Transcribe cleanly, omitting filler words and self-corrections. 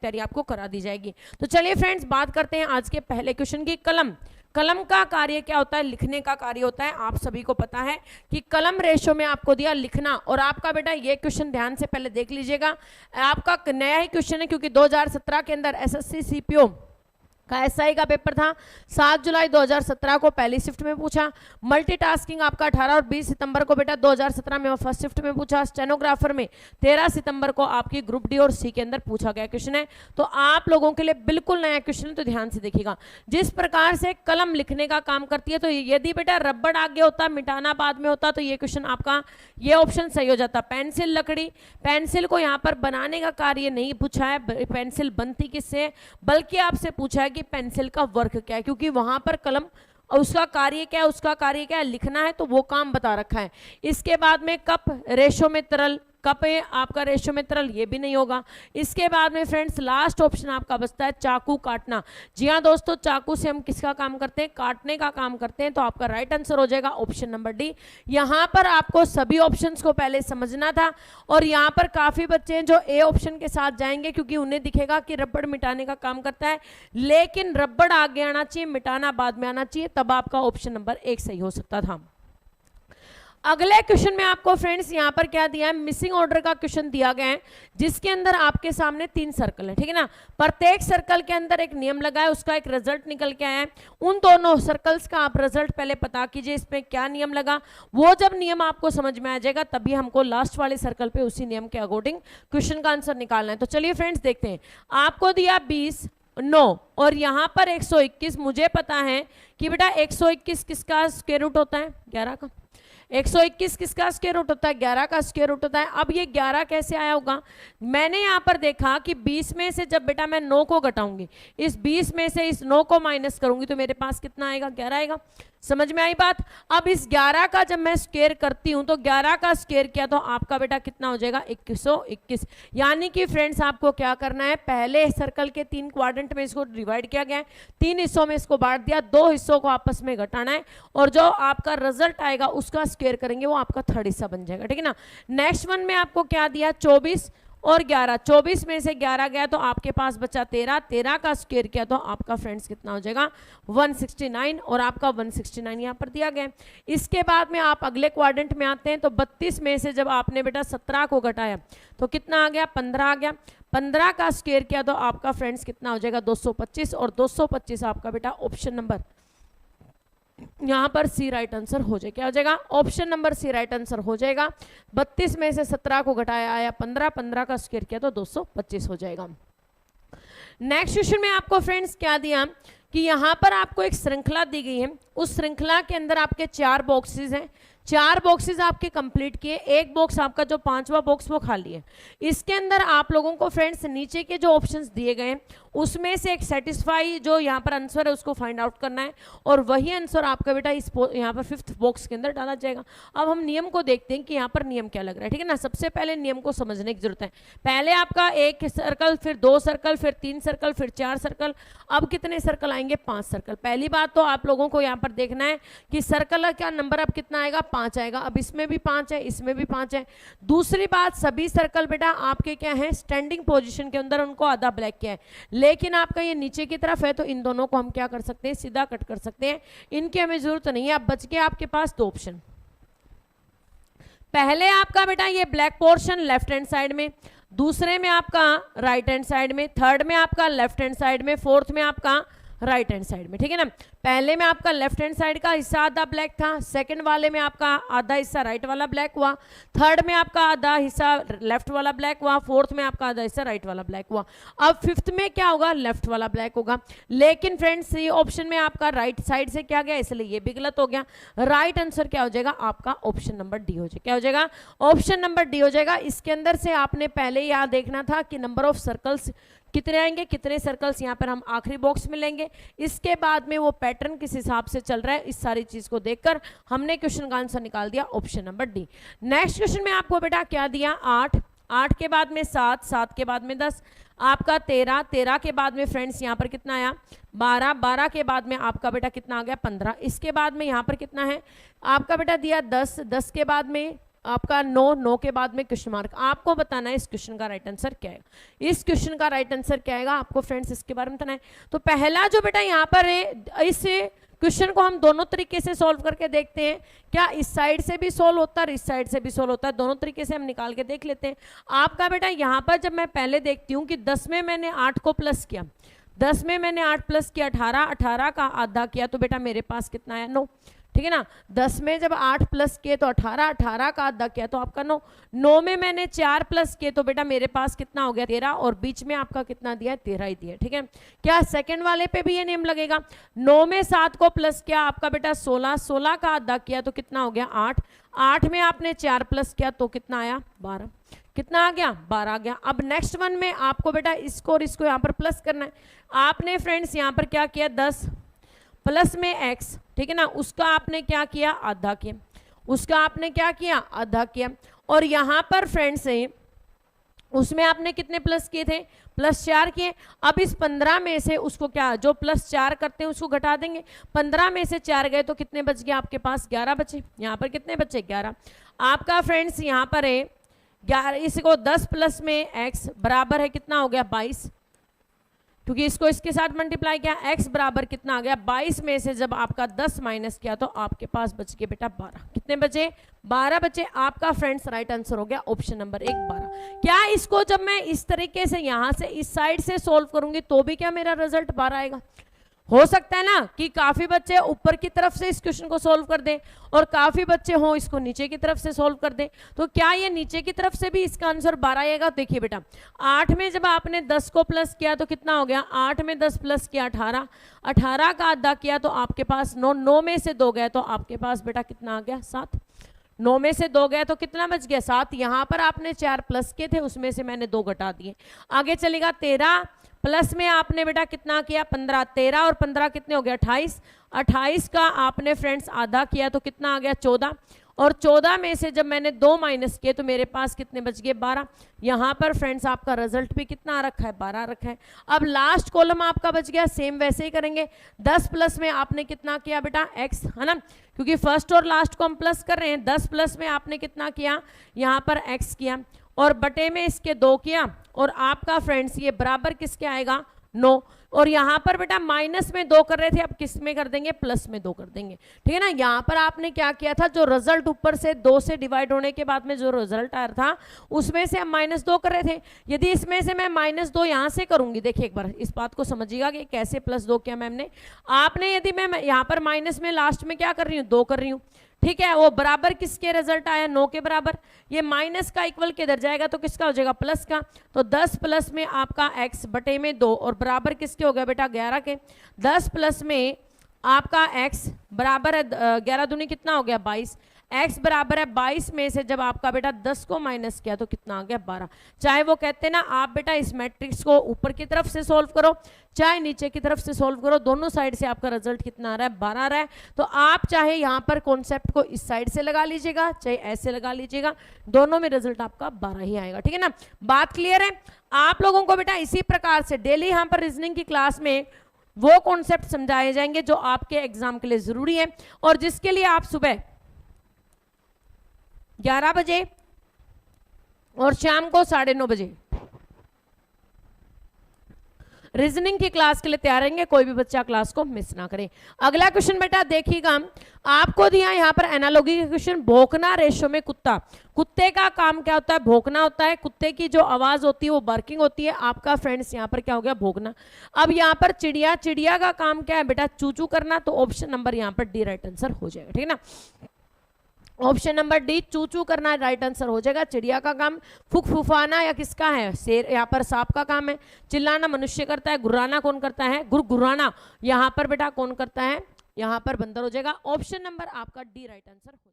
तैयारी आपको करा दी जाएगी। तो चलिए फ्रेंड्स बात करते हैं आज के पहले क्वेश्चन की। कलम का कार्य क्या होता है? लिखने का कार्य होता है। आप सभी को पता है कि कलम रेशो में आपको दिया लिखना, और आपका बेटा ये क्वेश्चन ध्यान से पहले देख लीजिएगा, आपका नया ही क्वेश्चन है क्योंकि 2017 के अंदर एसएससी सीपीओ का एसआई का पेपर था, 7 जुलाई 2017 को पहली शिफ्ट में पूछा। मल्टीटास्किंग आपका 18 और 20 सितंबर को बेटा 2017 में फर्स्ट शिफ्ट में पूछा। स्टेनोग्राफर में 13 सितंबर को आपकी ग्रुप डी और सी के अंदर पूछा गया क्वेश्चन है। तो आप लोगों के लिए बिल्कुल नया क्वेश्चन है, तो ध्यान से देखिएगा। जिस प्रकार से कलम लिखने का काम करती है, तो यदि बेटा रबड़ आगे होता, मिटाना बाद में होता, तो ये क्वेश्चन आपका ये ऑप्शन सही हो जाता। पेंसिल लकड़ी, पेंसिल को यहाँ पर बनाने का कार्य नहीं पूछा है, पेंसिल बनती किससे, बल्कि आपसे पूछा है कि पेंसिल का वर्क क्या है, क्योंकि वहां पर कलम उसका कार्य क्या है, उसका कार्य क्या है, लिखना है, तो वो काम बता रखा है। इसके बाद में कप, रेशो में तरल, कप है आपका रेशो में तरल, ये भी नहीं होगा। इसके बाद में फ्रेंड्स लास्ट ऑप्शन आपका बचता है चाकू काटना। जी हाँ दोस्तों, चाकू से हम किसका काम करते हैं? काटने का काम करते हैं। तो आपका राइट आंसर हो जाएगा ऑप्शन नंबर डी। यहाँ पर आपको सभी ऑप्शंस को पहले समझना था, और यहाँ पर काफी बच्चे हैं जो ए ऑप्शन के साथ जाएंगे, क्योंकि उन्हें दिखेगा कि रबड़ मिटाने का काम करता है, लेकिन रबड़ आगे आना चाहिए, मिटाना बाद में आना चाहिए, तब आपका ऑप्शन नंबर 1 सही हो सकता था। अगले क्वेश्चन में आपको फ्रेंड्स यहाँ पर क्या दिया है? मिसिंग ऑर्डर का क्वेश्चन दिया गया है, जिसके अंदर आपके सामने 3 सर्कल है, ठीक है ना। प्रत्येक सर्कल के अंदर एक नियम लगा है, उसका एक रिजल्ट निकल के आया है। उन दोनों सर्कल्स का आप रिजल्ट पहले पता कीजिए, इसमें क्या नियम लगा। वो जब नियम आपको समझ में आ जाएगा, तभी हमको लास्ट वाले सर्कल पे उसी नियम के अकॉर्डिंग क्वेश्चन का आंसर निकालना है। तो चलिए फ्रेंड्स देखते हैं। आपको दिया 20, 9 और यहाँ पर 121। मुझे पता है कि बेटा 121 किसका स्क्वायर रूट होता है? 11 का। 121 किसका स्क्वायर रूट होता है? 11 का स्क्वायर रूट होता है। अब ये 11 कैसे आया होगा? मैंने यहाँ पर देखा कि 20 में से जब बेटा मैं 9 को घटाऊंगी, इस 20 में से इस 9 को माइनस करूंगी, तो मेरे पास कितना आएगा? 11 आएगा। समझ में आई बात? अब इस 11 का जब मैं स्क्वायर करती हूं, तो 11 का स्क्वायर किया तो आपका बेटा कितना हो जाएगा? 2121। यानी कि फ्रेंड्स आपको क्या करना है? पहले सर्कल के 3 क्वाड्रेंट में इसको डिवाइड किया गया है, 3 हिस्सों में इसको बांट दिया, 2 हिस्सों को आपस में घटाना है, और जो आपका रिजल्ट आएगा उसका स्क्वायर करेंगे, वो आपका थर्ड हिस्सा बन जाएगा, ठीक है ना। नेक्स्ट वन में आपको क्या दिया? 24 और 11। 24 में से 11 गया तो आपके पास बचा 13। 13 का स्क्वायर किया तो आपका फ्रेंड्स कितना हो जाएगा? 169, और आपका 169 यहाँ पर दिया गया। इसके बाद में आप अगले क्वाड्रेंट में आते हैं, तो 32 में से जब आपने बेटा 17 को घटाया तो कितना आ गया? 15 आ गया। 15 का स्क्वायर किया तो आपका फ्रेंड्स कितना हो जाएगा? 225, और 225 आपका बेटा ऑप्शन नंबर यहाँ पर सी राइट आंसर हो जाएगा। क्या हो जाएगा? Option number C right answer हो जाएगा। 32 में से 17 को घटाया आया 15, 15 का स्क्वायर किया तो 225 हो जाएगा। नेक्स्ट क्वेश्चन में आपको फ्रेंड्स क्या दिया कि यहाँ पर आपको एक श्रृंखला दी गई है, उस श्रृंखला के अंदर आपके 4 बॉक्सेस हैं, 4 बॉक्सेस आपके कंप्लीट किए, एक बॉक्स आपका जो 5वां बॉक्स वो खाली है। इसके अंदर आप लोगों को फ्रेंड्स नीचे के जो ऑप्शंस दिए गए हैं उसमें से एक सेटिस्फाई जो यहाँ पर आंसर है उसको फाइंड आउट करना है, और वही आंसर आपका बेटा इस यहाँ पर 5th बॉक्स के अंदर डाला जाएगा। अब हम नियम को देखते हैं कि यहाँ पर नियम क्या लग रहा है, ठीक है ना। सबसे पहले नियम को समझने की जरूरत है। पहले आपका 1 सर्कल, फिर 2 सर्कल, फिर 3 सर्कल, फिर 4 सर्कल, अब कितने सर्कल आएंगे? 5 सर्कल। पहली बात तो आप लोगों को यहाँ पर देखना है कि सर्कल का नंबर अब कितना आएगा? 5 आएगा। अब इसमें भी 5 है, इसमें भी 5 है। दूसरी बात, सभी सर्कल बेटा आपके क्या है? स्टैंडिंग पोजीशन के अंदर, उनको आधा ब्लैक किया है, लेकिन आपका ये नीचे की तरफ है, तो इन दोनों को हम क्या कर सकते हैं? सीधा कट कर सकते हैं, इनकी हमें जरूरत नहीं है। अब बच गए आपके पास 2 ऑप्शन। पहले आपका बेटा ये black portion left hand side में, दूसरे में आपका राइट हैंड साइड में, थर्ड में आपका लेफ्ट हैंड साइड में, फोर्थ में आपका राइट हैंड साइड में, ठीक है ना। पहले में आपका लेफ्ट हैंड साइड का हिस्सा आधा ब्लैक था, सेकंड वाले में आपका आधा हिस्सा राइट वाला ब्लैक हुआ, थर्ड में आपका आधा हिस्सा लेफ्ट वाला ब्लैक हुआ, फोर्थ में आपका आधा हिस्सा राइट वाला ब्लैक हुआ। अब 5th में क्या होगा? लेफ्ट वाला ब्लैक होगा। लेकिन फ्रेंड्स ये ऑप्शन में आपका राइट साइड से क्या गया, इसलिए ये भी गलत हो गया। राइट आंसर क्या हो जाएगा? आपका ऑप्शन नंबर डी हो जाएगा। क्या हो जाएगा? ऑप्शन नंबर डी हो जाएगा। इसके अंदर से आपने पहले यहाँ देखना था कि नंबर ऑफ सर्कल्स कितने आएंगे, कितने सर्कल्स यहाँ पर हम आखिरी बॉक्स में लेंगे। इसके बाद में वो पैटर्न किस हिसाब से चल रहा है, इस सारी चीज को देखकर हमने क्वेश्चन का आंसर निकाल दिया, option number D. Next question में आपको बेटा क्या दिया? 8, 8 के बाद में 7, 7 के बाद में 10, आपका 13, 13 के बाद में फ्रेंड्स यहाँ पर कितना आया? 12, 12 के बाद में आपका बेटा कितना आ गया? 15। इसके बाद में यहाँ पर कितना है? आपका बेटा दिया 10, 10 के बाद में आपका नो के बाद में क्वेश्चन मार्क। आपको बताना है इस क्वेश्चन का राइट आंसर क्या है। इस क्वेश्चन का राइट आंसर क्या आएगा आपको फ्रेंड्स इसके बारे में बताना है। तो पहला जो बेटा यहाँ पर है, इस क्वेश्चन को हम दोनों तरीके से सॉल्व करके देखते हैं। क्या इस साइड से भी सॉल्व होता है और इस साइड से भी सॉल्व होता है, दोनों तरीके से हम निकाल के देख लेते हैं। आपका बेटा यहाँ पर जब मैं पहले देखती हूँ कि 10 में मैंने 8 को प्लस किया, 10 में मैंने 8 प्लस किया 18, 18 का आधा किया तो बेटा मेरे पास कितना आया 9, ठीक है ना। 10 में जब 8 प्लस किए तो 18, 18 का आधा किया तो आपका 9, 9 में मैंने 4 प्लस किए तो बेटा मेरे पास कितना हो गया 13, और बीच में आपका कितना दिया 13 ही दिया, ठीक है। क्या सेकंड वाले पे भी ये नेम लगेगा। 9 में 7 को प्लस किया आपका बेटा 16, 16 का आधा किया तो कितना हो गया 8, 8 में आपने 4 प्लस किया तो कितना आया 12, कितना आ गया 12 आ गया। अब नेक्स्ट वन में आपको बेटा इसको और इसको यहाँ पर प्लस करना है। आपने फ्रेंड्स यहाँ पर क्या किया 10 प्लस में x, ठीक है ना, उसका आपने क्या किया आधा किया, उसका आपने क्या किया आधा किया, और यहाँ पर फ्रेंड्स है उसमें आपने कितने प्लस किए थे +4 किए। अब इस 15 में से उसको क्या जो +4 करते हैं उसको घटा देंगे, 15 में से 4 गए तो कितने बच गए आपके पास 11 बचे। यहाँ पर कितने बचे 11। आपका फ्रेंड्स यहाँ पर है 11, इसको 10 प्लस में x बराबर है कितना हो गया 22, क्योंकि इसको इसके साथ मल्टीप्लाई किया, x बराबर कितना आ गया 22 में से जब आपका 10 माइनस किया तो आपके पास बच गए बेटा 12, कितने बचे 12 बचे। आपका फ्रेंड्स राइट आंसर हो गया ऑप्शन नंबर 1 12। क्या इसको जब मैं इस तरीके से यहाँ से इस साइड से सोल्व करूंगी तो भी क्या मेरा रिजल्ट 12 आएगा। हो सकता है ना कि काफी बच्चे ऊपर की तरफ से इस क्वेश्चन को सोल्व कर दें और काफी बच्चे हो इसको नीचे की तरफ से सोल्व कर दें, तो क्या ये नीचे की तरफ से भी इसका आंसर 12 आएगा। देखिए बेटा 8 में जब आपने 10 को प्लस किया तो कितना हो गया, 8 में 10 प्लस किया 18, 18 का आधा किया तो आपके पास 9, 9 में से 2 गए तो आपके पास बेटा कितना आ गया 7, 9 में से 2 गए तो कितना बच गया 7। यहाँ पर आपने 4 प्लस किए थे उसमें से मैंने 2 घटा दिए। आगे चलेगा 13 प्लस में आपने बेटा कितना किया 15, 13 और 15 कितने हो गया 28, 28 का आपने फ्रेंड्स आधा किया तो कितना आ गया 14, और 14 में से जब मैंने 2 माइनस किए तो मेरे पास कितने बच गए 12। यहाँ पर फ्रेंड्स आपका रिजल्ट भी कितना आ रखा है 12 रखा है। अब लास्ट कॉलम आपका बच गया, सेम वैसे ही करेंगे। 10 प्लस में आपने कितना किया बेटा x, है ना, क्योंकि फर्स्ट और लास्ट को हम प्लस कर रहे हैं। 10 प्लस में आपने कितना किया यहाँ पर x किया और बटे में इसके 2 किया, और आपका फ्रेंड्स ये बराबर किसके आएगा 9, और यहाँ पर बेटा माइनस में 2 कर रहे थे, अब किस में कर देंगे प्लस में 2 कर देंगे, ठीक है ना। यहाँ पर आपने क्या किया था, जो रिजल्ट ऊपर से 2 से डिवाइड होने के बाद में जो रिजल्ट आया था उसमें से हम -2 कर रहे थे। यदि इसमें से मैं -2 यहाँ से करूंगी, देखिए एक बार इस बात को समझिएगा कि कैसे +2 किया मैम ने। आपने यदि मैं यहाँ पर माइनस में लास्ट में क्या कर रही हूँ 2 कर रही हूँ, ठीक है, वो बराबर किसके रिजल्ट आया 9 के बराबर। ये माइनस का इक्वल किधर जाएगा तो किसका हो जाएगा प्लस का, तो 10 प्लस में आपका x बटे में 2 और बराबर किसके हो गया बेटा 11 के। 10 प्लस में आपका x बराबर है 11 दूनी कितना हो गया 22, x बराबर है 22 में से जब आपका बेटा 10 को माइनस किया तो कितना आ गया 12। चाहे वो कहते हैं ना आप बेटा इस मैट्रिक्स को ऊपर की तरफ से सोल्व करो चाहे नीचे की तरफ से सोल्व करो, दोनों साइड से आपका रिजल्ट कितना आ रहा है 12 आ रहा है। तो आप चाहे यहाँ पर कॉन्सेप्ट को इस साइड से लगा लीजिएगा चाहे ऐसे लगा लीजिएगा, दोनों में रिजल्ट आपका 12 ही आएगा, ठीक है ना। बात क्लियर है। आप लोगों को बेटा इसी प्रकार से डेली यहाँ पर रीजनिंग की क्लास में वो कॉन्सेप्ट समझाए जाएंगे जो आपके एग्जाम के लिए जरूरी है और जिसके लिए आप सुबह 11 बजे और शाम को 9:30 बजे रीजनिंग की क्लास के लिए तैयार रहेंगे। कोई भी बच्चा क्लास को मिस ना करे। अगला क्वेश्चन बेटा देखिएगा, आपको दिया यहाँ पर एनालॉजी का क्वेश्चन, भौंकना रेशो में कुत्ता। कुत्ते का काम क्या होता है भौंकना होता है, कुत्ते की जो आवाज होती है वो बार्किंग होती है। आपका फ्रेंड्स यहाँ पर क्या हो गया भौंकना। अब यहाँ पर चिड़िया, चिड़िया का काम क्या है बेटा चू चू करना, तो ऑप्शन नंबर यहाँ पर डी राइट आंसर हो जाएगा, ठीक है ना। ऑप्शन नंबर डी चू चू करना राइट आंसर हो जाएगा। चिड़िया का काम फुक फुफाना या किसका है शेर, यहाँ पर सांप का काम है। चिल्लाना मनुष्य करता है, गुर्राना कौन करता है गुर्राना यहाँ पर बेटा कौन करता है, यहाँ पर बंदर हो जाएगा। ऑप्शन नंबर आपका डी राइट आंसर हो जाएगा।